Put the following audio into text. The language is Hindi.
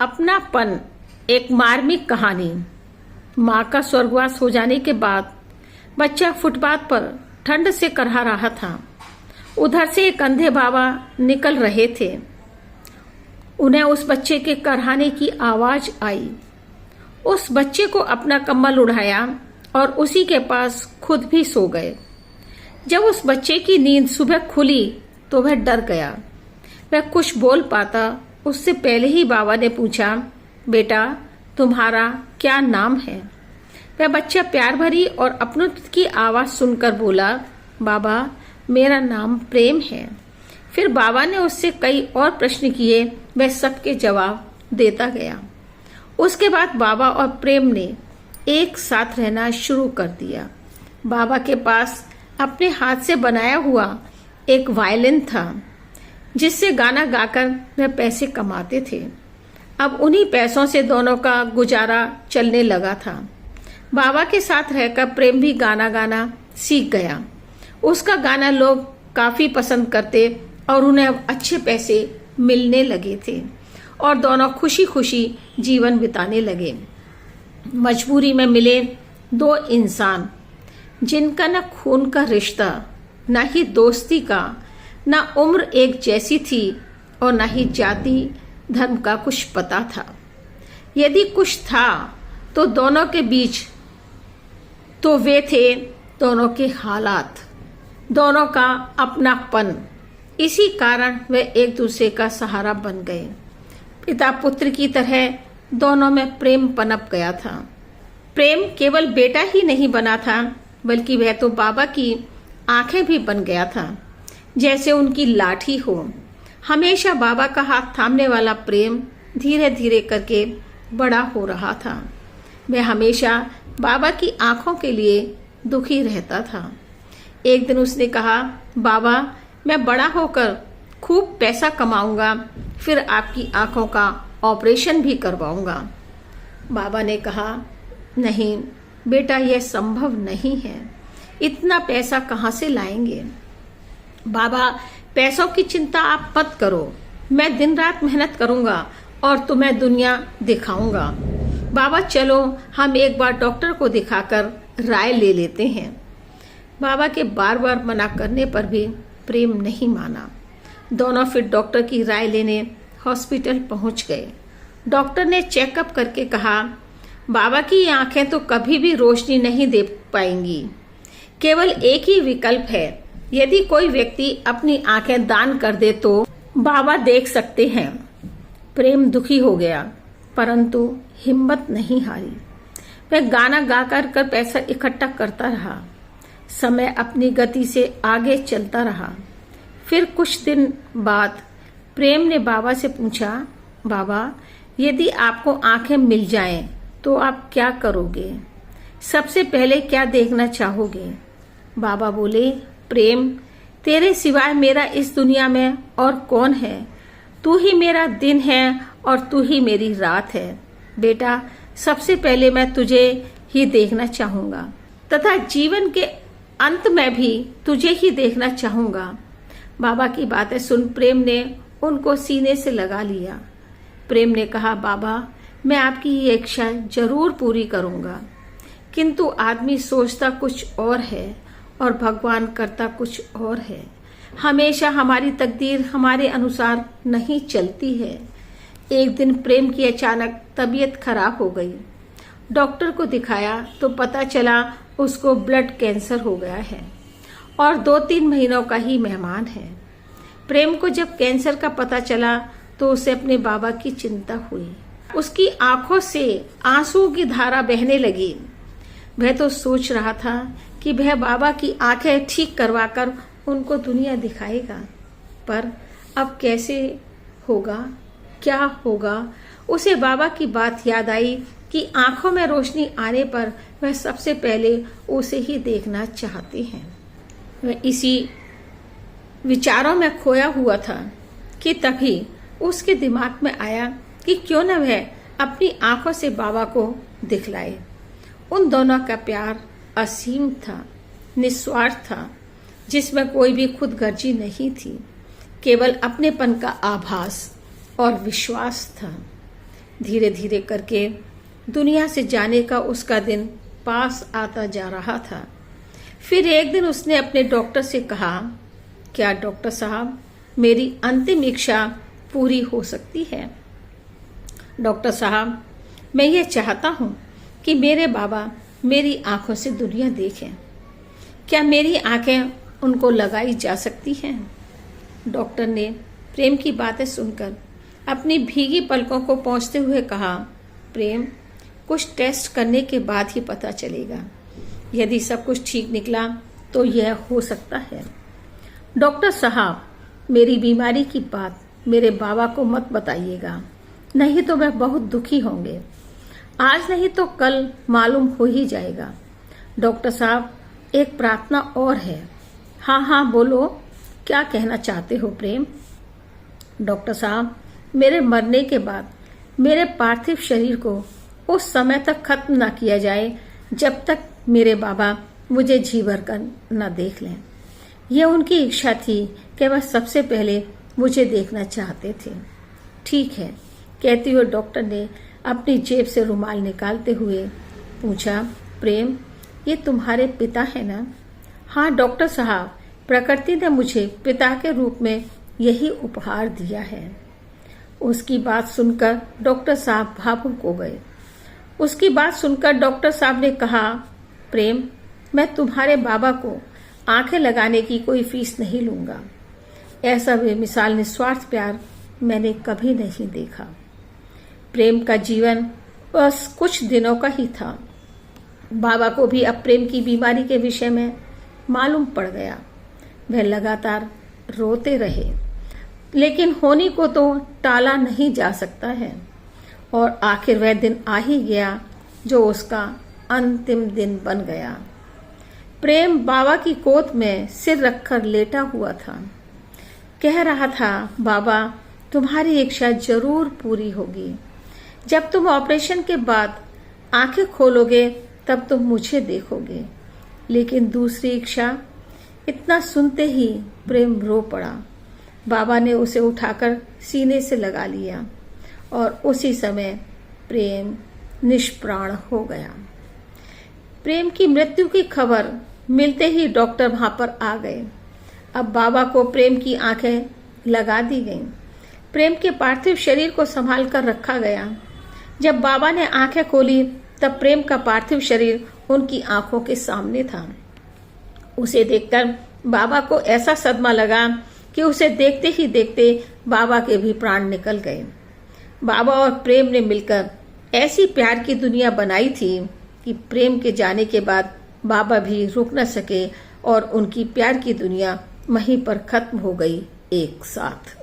अपनापन एक मार्मिक कहानी। माँ का स्वर्गवास हो जाने के बाद बच्चा फुटपाथ पर ठंड से करहा रहा था। उधर से एक अंधे बाबा निकल रहे थे। उन्हें उस बच्चे के करहाने की आवाज आई। उस बच्चे को अपना कंबल उड़ाया और उसी के पास खुद भी सो गए। जब उस बच्चे की नींद सुबह खुली तो वह डर गया। वह कुछ बोल पाता उससे पहले ही बाबा ने पूछा, बेटा तुम्हारा क्या नाम है? वह बच्चा प्यार भरी और अपनत्व की आवाज सुनकर बोला, बाबा मेरा नाम प्रेम है। फिर बाबा ने उससे कई और प्रश्न किए। वह सबके जवाब देता गया। उसके बाद बाबा और प्रेम ने एक साथ रहना शुरू कर दिया। बाबा के पास अपने हाथ से बनाया हुआ एक वायलिन था जिससे गाना गाकर वह पैसे कमाते थे। अब उन्हीं पैसों से दोनों का गुजारा चलने लगा था। बाबा के साथ रहकर प्रेम भी गाना गाना सीख गया। उसका गाना लोग काफी पसंद करते और उन्हें अब अच्छे पैसे मिलने लगे थे और दोनों खुशी खुशी जीवन बिताने लगे। मजबूरी में मिले दो इंसान जिनका न खून का रिश्ता, न ही दोस्ती का, न उम्र एक जैसी थी और न ही जाति धर्म का कुछ पता था। यदि कुछ था तो दोनों के बीच तो वे थे दोनों के हालात, दोनों का अपनापन। इसी कारण वे एक दूसरे का सहारा बन गए। पिता पुत्र की तरह दोनों में प्रेम पनप गया था। प्रेम केवल बेटा ही नहीं बना था बल्कि वह तो बाबा की आंखें भी बन गया था, जैसे उनकी लाठी हो। हमेशा बाबा का हाथ थामने वाला प्रेम धीरे धीरे करके बड़ा हो रहा था। वह हमेशा बाबा की आंखों के लिए दुखी रहता था। एक दिन उसने कहा, बाबा मैं बड़ा होकर खूब पैसा कमाऊंगा, फिर आपकी आंखों का ऑपरेशन भी करवाऊंगा। बाबा ने कहा, नहीं बेटा यह संभव नहीं है, इतना पैसा कहाँ से लाएंगे? बाबा पैसों की चिंता आप मत करो, मैं दिन रात मेहनत करूंगा और तुम्हें दुनिया दिखाऊंगा। बाबा चलो हम एक बार डॉक्टर को दिखाकर राय ले लेते हैं। बाबा के बार बार मना करने पर भी प्रेम नहीं माना। दोनों फिर डॉक्टर की राय लेने हॉस्पिटल पहुंच गए। डॉक्टर ने चेकअप करके कहा, बाबा की आंखें तो कभी भी रोशनी नहीं दे पाएंगी। केवल एक ही विकल्प है, यदि कोई व्यक्ति अपनी आंखें दान कर दे तो बाबा देख सकते हैं। प्रेम दुखी हो गया परंतु हिम्मत नहीं हारी। वह गाना गा कर पैसा इकट्ठा करता रहा। समय अपनी गति से आगे चलता रहा। फिर कुछ दिन बाद प्रेम ने बाबा से पूछा, बाबा यदि आपको आंखें मिल जाएं तो आप क्या करोगे? सबसे पहले क्या देखना चाहोगे? बाबा बोले, प्रेम तेरे सिवाय मेरा इस दुनिया में और कौन है? तू ही मेरा दिन है और तू ही मेरी रात है। बेटा सबसे पहले मैं तुझे ही देखना चाहूंगा तथा जीवन के अंत में भी तुझे ही देखना चाहूंगा। बाबा की बातें सुन प्रेम ने उनको सीने से लगा लिया। प्रेम ने कहा, बाबा मैं आपकी ये इच्छा जरूर पूरी करूंगा, किंतु आदमी सोचता कुछ और है और भगवान करता कुछ और है। हमेशा हमारी तकदीर हमारे अनुसार नहीं चलती है। एक दिन प्रेम की अचानक तबीयत खराब हो गई। डॉक्टर को दिखाया तो पता चला उसको ब्लड कैंसर हो गया है और 2-3 महीनों का ही मेहमान है। प्रेम को जब कैंसर का पता चला तो उसे अपने बाबा की चिंता हुई। उसकी आंखों से आंसू की धारा बहने लगी। वह तो सोच रहा था कि वह बाबा की आंखें ठीक करवाकर उनको दुनिया दिखाएगा, पर अब कैसे होगा, क्या होगा? उसे बाबा की बात याद आई कि आंखों में रोशनी आने पर वह सबसे पहले उसे ही देखना चाहते हैं। वह इसी विचारों में खोया हुआ था कि तभी उसके दिमाग में आया कि क्यों न वह अपनी आंखों से बाबा को दिखलाए। उन दोनों का प्यार असीम था, निस्वार्थ था, जिसमें कोई भी खुदगर्जी नहीं थी, केवल अपनेपन का आभास और विश्वास था। धीरे धीरे करके दुनिया से जाने का उसका दिन पास आता जा रहा था। फिर एक दिन उसने अपने डॉक्टर से कहा, क्या डॉक्टर साहब, मेरी अंतिम इच्छा पूरी हो सकती है? डॉक्टर साहब, मैं ये चाहता हूँ कि मेरे बाबा मेरी आंखों से दुनिया देखें। क्या मेरी आंखें उनको लगाई जा सकती हैं? डॉक्टर ने प्रेम की बातें सुनकर अपनी भीगी पलकों को पोंछते हुए कहा, प्रेम, कुछ टेस्ट करने के बाद ही पता चलेगा। यदि सब कुछ ठीक निकला तो यह हो सकता है। डॉक्टर साहब, मेरी बीमारी की बात मेरे बाबा को मत बताइएगा, नहीं तो वह बहुत दुखी होंगे। आज नहीं तो कल मालूम हो ही जाएगा। डॉक्टर साहब, एक प्रार्थना और है। हाँ हाँ बोलो, क्या कहना चाहते हो प्रेम? डॉक्टर साहब, मेरे मरने के बाद मेरे पार्थिव शरीर को उस समय तक खत्म ना किया जाए जब तक मेरे बाबा मुझे जी भर कर न देख लें। यह उनकी इच्छा थी कि वह सबसे पहले मुझे देखना चाहते थे। ठीक है, कहते हुए डॉक्टर ने अपनी जेब से रुमाल निकालते हुए पूछा, प्रेम, ये तुम्हारे पिता है ना? हाँ डॉक्टर साहब, प्रकृति ने मुझे पिता के रूप में यही उपहार दिया है। उसकी बात सुनकर डॉक्टर साहब भावुक हो गए। उसकी बात सुनकर डॉक्टर साहब ने कहा, प्रेम, मैं तुम्हारे बाबा को आंखें लगाने की कोई फीस नहीं लूंगा। ऐसा बेमिसाल निस्वार्थ प्यार मैंने कभी नहीं देखा। प्रेम का जीवन बस कुछ दिनों का ही था। बाबा को भी अब प्रेम की बीमारी के विषय में मालूम पड़ गया। वह लगातार रोते रहे, लेकिन होनी को तो टाला नहीं जा सकता है। और आखिर वह दिन आ ही गया जो उसका अंतिम दिन बन गया। प्रेम बाबा की गोद में सिर रखकर लेटा हुआ था। कह रहा था, बाबा, तुम्हारी इच्छा जरूर पूरी होगी। जब तुम ऑपरेशन के बाद आंखें खोलोगे तब तुम मुझे देखोगे। लेकिन दूसरी इच्छा, इतना सुनते ही प्रेम रो पड़ा। बाबा ने उसे उठाकर सीने से लगा लिया और उसी समय प्रेम निष्प्राण हो गया। प्रेम की मृत्यु की खबर मिलते ही डॉक्टर वहां पर आ गए। अब बाबा को प्रेम की आंखें लगा दी गईं। प्रेम के पार्थिव शरीर को संभाल कर रखा गया। जब बाबा ने आंखें खोली तब प्रेम का पार्थिव शरीर उनकी आंखों के सामने था। उसे देखकर बाबा को ऐसा सदमा लगा कि उसे देखते ही देखते बाबा के भी प्राण निकल गए। बाबा और प्रेम ने मिलकर ऐसी प्यार की दुनिया बनाई थी कि प्रेम के जाने के बाद बाबा भी रुक न सके और उनकी प्यार की दुनिया वहीं पर खत्म हो गई एक साथ।